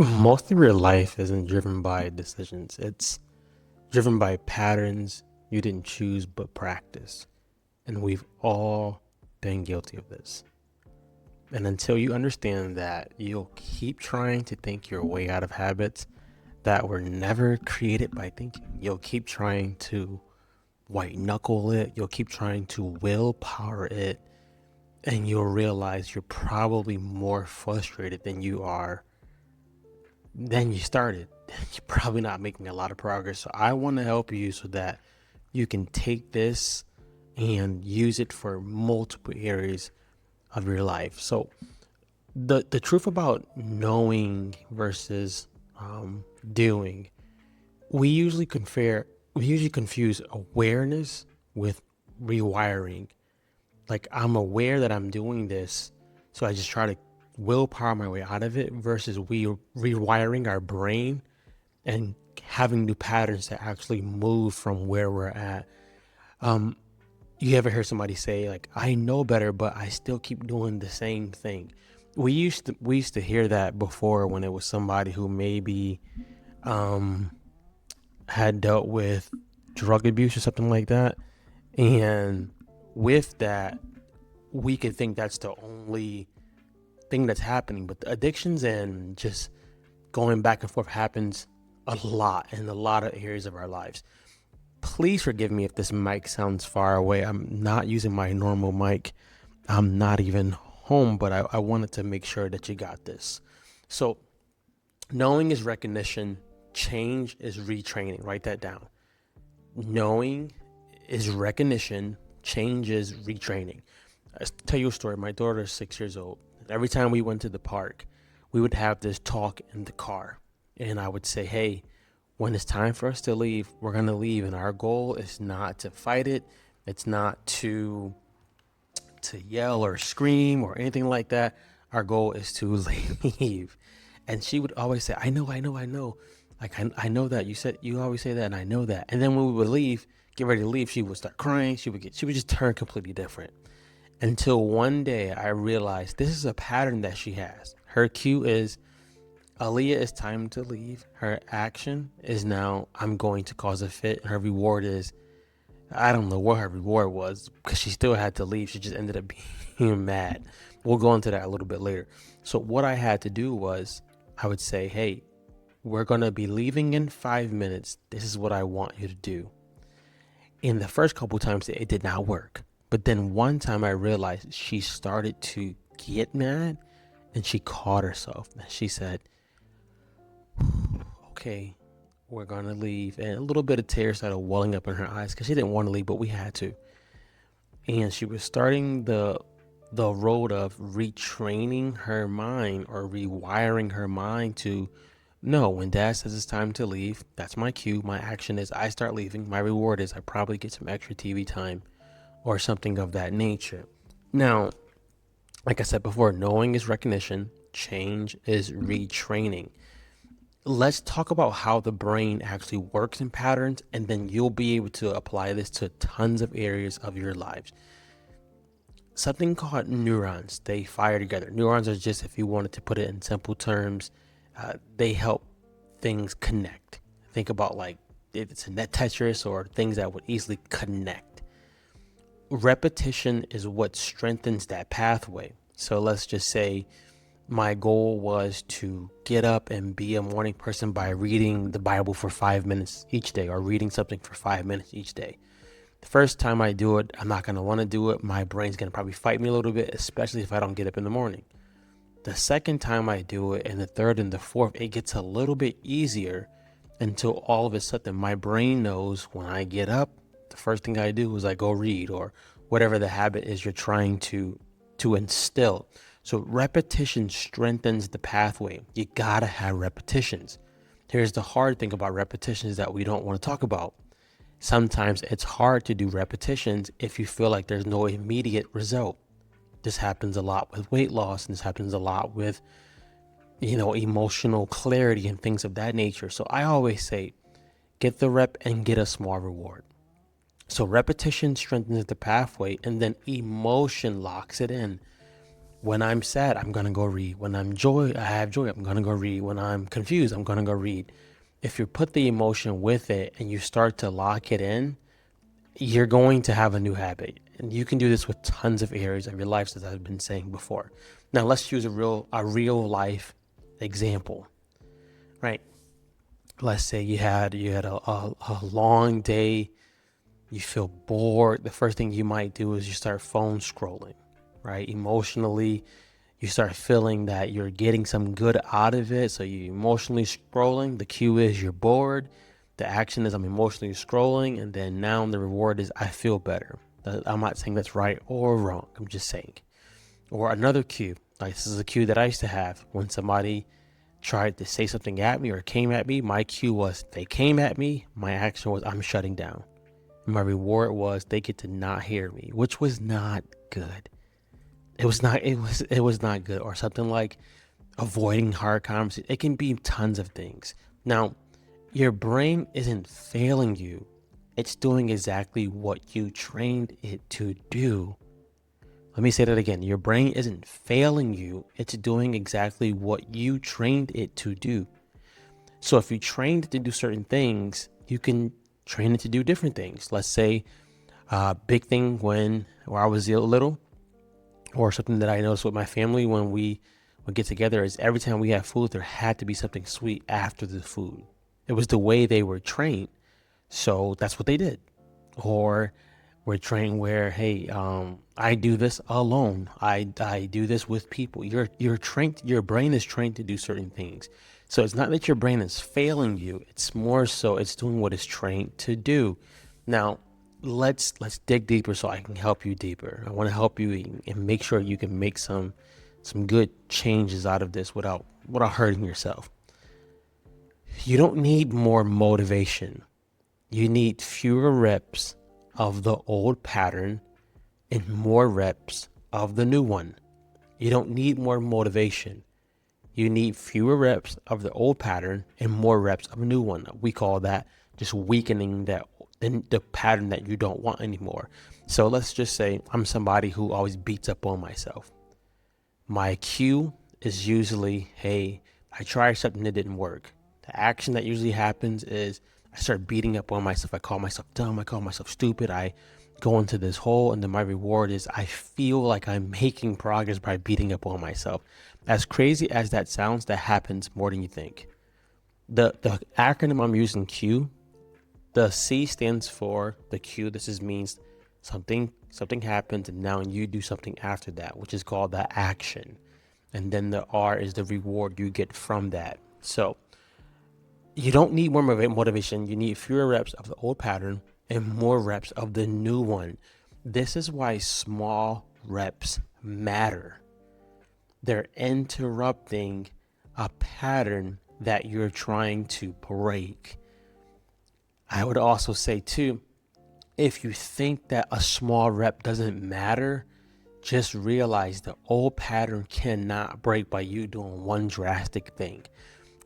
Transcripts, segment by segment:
Most of your life isn't driven by decisions. It's driven by patterns you didn't choose but practice. And we've all been guilty of this. And until you understand that, you'll keep trying to think your way out of habits that were never created by thinking. You'll keep trying to white knuckle it. You'll keep trying to willpower it. And you'll realize you're probably more frustrated than you started. You're probably not making a lot of progress. So I want to help you so that you can take this and use it for multiple areas of your life. So the truth about knowing versus doing, we usually confuse awareness with rewiring. Like, I'm aware that I'm doing this, so I just try to willpower my way out of it versus we rewiring our brain and having new patterns that actually move from where we're at. You ever hear somebody say, like, I know better, but I still keep doing the same thing? We used to hear that before when it was somebody who maybe had dealt with drug abuse or something like that. And with that, we could think that's the only thing that's happening. But the addictions and just going back and forth happens a lot in a lot of areas of our lives. Please forgive me if this mic sounds far away. I'm not using my normal mic. I'm not even home, but I wanted to make sure that you got this. So, knowing is recognition, change is retraining. Write that down. Knowing is recognition, change is retraining. I'll tell you a story. My daughter is 6 years old. Every time we went to the park, we would have this talk in the car. And I would say, hey, when it's time for us to leave, we're going to leave. And our goal is not to fight it. It's not to yell or scream or anything like that. Our goal is to leave. And she would always say, I know. Like, I know that. You always say that, and I know that. And then when we would leave, get ready to leave, she would start crying. She would just turn completely different. Until one day I realized this is a pattern that she has. Her cue is, Aaliyah, it's time to leave. Her action is now, I'm going to cause a fit. Her reward is, I don't know what her reward was because she still had to leave. She just ended up being mad. We'll go into that a little bit later. So what I had to do was I would say, hey, we're going to be leaving in 5 minutes. This is what I want you to do. In the first couple times, it did not work. But then one time I realized she started to get mad and she caught herself. And she said, okay, we're going to leave. And a little bit of tears started welling up in her eyes because she didn't want to leave, but we had to. And she was starting the road of retraining her mind or rewiring her mind to, no, when dad says it's time to leave, that's my cue. My action is I start leaving. My reward is I probably get some extra TV time or something of that nature. Now, like I said before, knowing is recognition, change is retraining. Let's talk about how the brain actually works in patterns, and then you'll be able to apply this to tons of areas of your lives. Something called neurons, they fire together. Neurons are just, if you wanted to put it in simple terms, they help things connect. Think about like if it's a net Tetris or things that would easily connect. Repetition is what strengthens that pathway. So let's just say my goal was to get up and be a morning person by reading the Bible for 5 minutes each day or reading something for 5 minutes each day. The first time I do it, I'm not going to want to do it. My brain's going to probably fight me a little bit, especially if I don't get up in the morning. The second time I do it, and the third and the fourth, it gets a little bit easier until all of a sudden my brain knows when I get up, the first thing I do is I go read or whatever the habit is you're trying to instill. So repetition strengthens the pathway. You gotta have repetitions. Here's the hard thing about repetitions that we don't want to talk about. Sometimes it's hard to do repetitions if you feel like there's no immediate result. This happens a lot with weight loss, and this happens a lot with, emotional clarity and things of that nature. So I always say, get the rep and get a small reward. So repetition strengthens the pathway, and then emotion locks it in. When I'm sad, I'm going to go read. When I have joy, I'm going to go read. When I'm confused, I'm going to go read. If you put the emotion with it and you start to lock it in, you're going to have a new habit. And you can do this with tons of areas of your life, as I've been saying before. Now, let's use a real life example, right? Let's say you had a long day, you feel bored. The first thing you might do is you start phone scrolling, right? Emotionally, you start feeling that you're getting some good out of it. So you emotionally scrolling. The cue is you're bored. The action is I'm emotionally scrolling. And then now the reward is I feel better. I'm not saying that's right or wrong. I'm just saying. Or another cue. Like this is a cue that I used to have when somebody tried to say something at me or came at me. My cue was they came at me. My action was I'm shutting down. My reward was they get to not hear me, which was not good. It was not good. Or something like avoiding hard conversations. It can be tons of things. Now, your brain isn't failing you. It's doing exactly what you trained it to do. Let me say that again. Your brain isn't failing you. It's doing exactly what you trained it to do. So if you trained it to do certain things, you can train it to do different things. Let's say big thing when I was little, or something that I noticed with my family when we would get together is every time we had food, there had to be something sweet after the food. It was the way they were trained. So that's what they did. Or we're trained where, hey, I do this alone. I do this with people. You're trained. Your brain is trained to do certain things. So it's not that your brain is failing you. It's more so it's doing what it's trained to do. Now, let's dig deeper so I can help you deeper. I want to help you and make sure you can make some good changes out of this without hurting yourself. You don't need more motivation. You need fewer reps of the old pattern and more reps of the new one. You don't need more motivation. You need fewer reps of the old pattern and more reps of a new one. We call that just weakening the pattern that you don't want anymore. So let's just say I'm somebody who always beats up on myself. My cue is usually, hey, I tried something that didn't work. The action that usually happens is I start beating up on myself. I call myself dumb. I call myself stupid. I go into this hole, and then my reward is I feel like I'm making progress by beating up on myself. As crazy as that sounds, that happens more than you think. The acronym I'm using, Q, the C stands for the Q. Means something happens, and now you do something after that, which is called the action. And then the R is the reward you get from that. So you don't need more motivation. You need fewer reps of the old pattern and more reps of the new one. This is why small reps matter. They're interrupting a pattern that you're trying to break. I would also say too, if you think that a small rep doesn't matter, just realize the old pattern cannot break by you doing one drastic thing.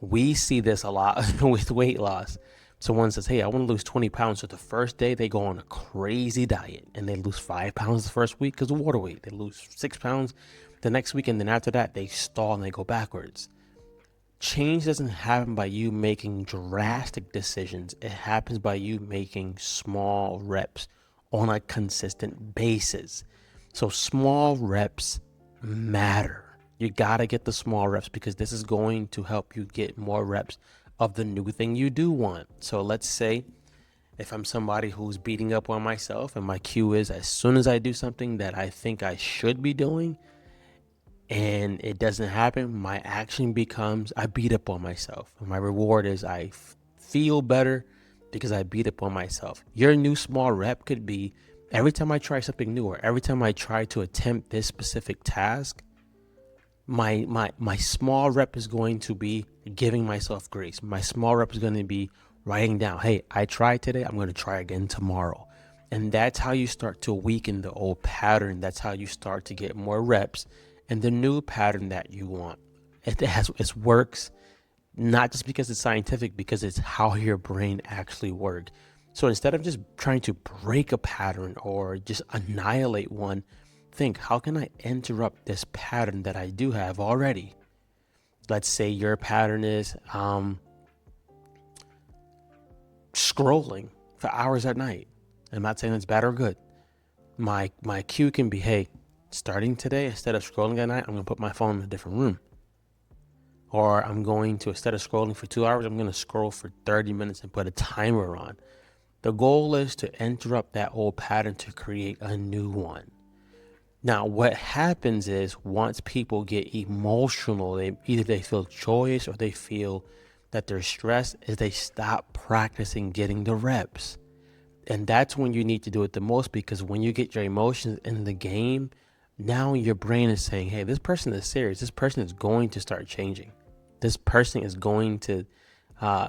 We see this a lot with weight loss. Someone says, hey, I want to lose 20 pounds. So the first day they go on a crazy diet and they lose 5 pounds the first week because of water weight. They lose 6 pounds the next week. And then after that, they stall and they go backwards. Change doesn't happen by you making drastic decisions. It happens by you making small reps on a consistent basis. So small reps matter. You got to get the small reps because this is going to help you get more reps of the new thing you do want. So let's say if I'm somebody who's beating up on myself and my cue is as soon as I do something that I think I should be doing and it doesn't happen, my action becomes I beat up on myself. And my reward is I feel better because I beat up on myself. Your new small rep could be every time I try something new or every time I try to attempt this specific task, my small rep is going to be giving myself grace. My small rep is going to be writing down, hey, I tried today, I'm going to try again tomorrow. And that's how you start to weaken the old pattern. That's how you start to get more reps and the new pattern that you want. It works not just because it's scientific, because it's how your brain actually works. So instead of just trying to break a pattern or just annihilate one, think, how can I interrupt this pattern that I do have already? Let's say your pattern is scrolling for hours at night. I'm not saying it's bad or good. My cue can be, hey, starting today, instead of scrolling at night, I'm going to put my phone in a different room. Or I'm going to, instead of scrolling for 2 hours, I'm going to scroll for 30 minutes and put a timer on. The goal is to interrupt that old pattern to create a new one. Now, what happens is once people get emotional, either they feel joyous or they feel that they're stressed, is they stop practicing getting the reps. And that's when you need to do it the most, because when you get your emotions in the game, now your brain is saying, hey, this person is serious. This person is going to start changing. This person is going to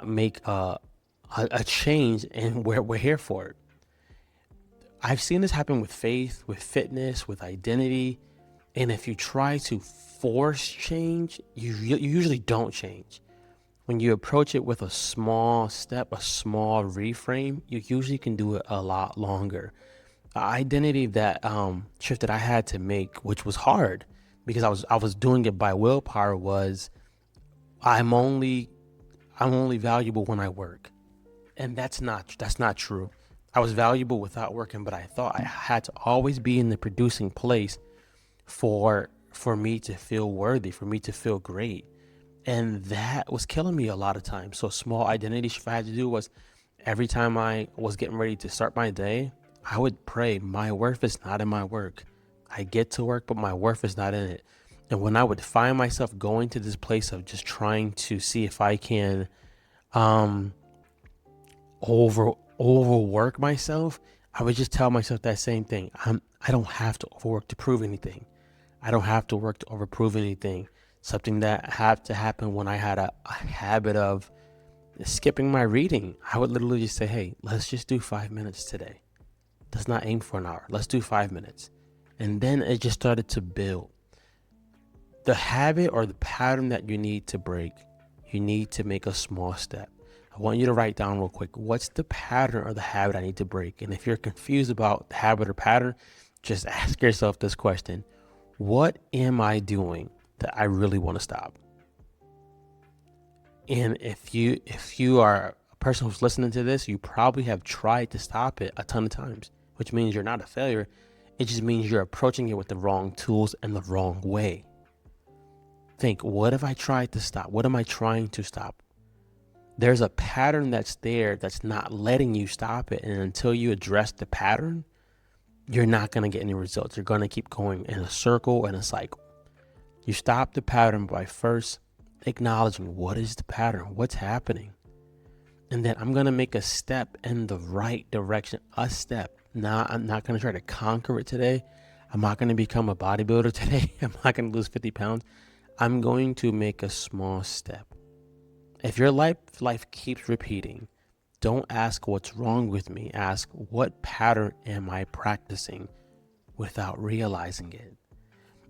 make a change, and we're here for it. I've seen this happen with faith, with fitness, with identity. And if you try to force change, you usually don't change. When you approach it with a small step, a small reframe, you usually can do it a lot longer. The identity that shift that I had to make, which was hard because I was doing it by willpower, was I'm only valuable when I work. And that's not true. I was valuable without working, but I thought I had to always be in the producing place for me to feel worthy, for me to feel great. And that was killing me a lot of times. So small identity shift I had to do was, every time I was getting ready to start my day, I would pray, my worth is not in my work. I get to work, but my worth is not in it. And when I would find myself going to this place of just trying to see if I can overwork myself, I would just tell myself that same thing. I don't have to overwork to prove anything. I don't have to work to overprove anything. Something that had to happen when I had a habit of skipping my reading. I would literally just say, hey, let's just do 5 minutes today. Let's not aim for an hour. Let's do 5 minutes. And then it just started to build. The habit or the pattern that you need to break, you need to make a small step. I want you to write down real quick, what's the pattern or the habit I need to break? And if you're confused about the habit or pattern, just ask yourself this question. What am I doing that I really want to stop? And if you are a person who's listening to this, you probably have tried to stop it a ton of times, which means you're not a failure. It just means you're approaching it with the wrong tools and the wrong way. Think, what have I tried to stop? What am I trying to stop? There's a pattern that's there that's not letting you stop it. And until you address the pattern, you're not going to get any results. You're going to keep going in a circle and a cycle. You stop the pattern by first acknowledging, what is the pattern? What's happening? And then I'm going to make a step in the right direction, a step. Now, I'm not going to try to conquer it today. I'm not going to become a bodybuilder today. I'm not going to lose 50 pounds. I'm going to make a small step. If your life keeps repeating, don't ask what's wrong with me. Ask, what pattern am I practicing without realizing it?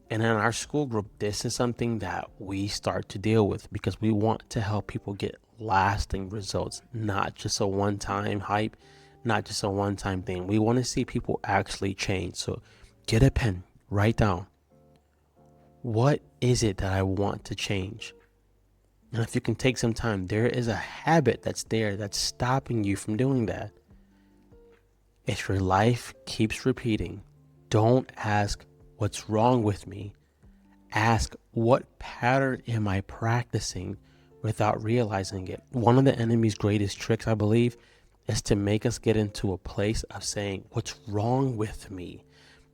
And in our school group, this is something that we start to deal with because we want to help people get lasting results, not just a one-time hype, not just a one-time thing. We want to see people actually change. So get a pen, write down, what is it that I want to change? And if you can take some time, there is a habit that's there that's stopping you from doing that. If your life keeps repeating, don't ask what's wrong with me. Ask, what pattern am I practicing without realizing it? One of the enemy's greatest tricks, I believe, is to make us get into a place of saying, what's wrong with me?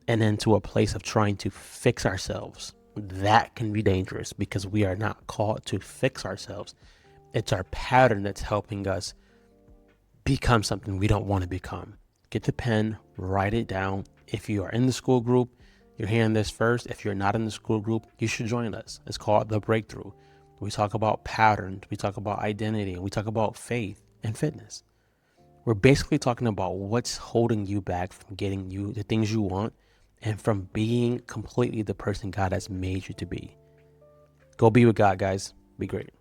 And into a place of trying to fix ourselves. That can be dangerous because we are not called to fix ourselves. It's our pattern that's helping us become something we don't want to become. Get the pen, write it down. If you are in the school group, you're hearing this first. If you're not in the school group, you should join us. It's called The Breakthrough. We talk about patterns, we talk about identity, and we talk about faith and fitness. We're basically talking about what's holding you back from getting you the things you want and from being completely the person God has made you to be. Go be with God, guys. Be great.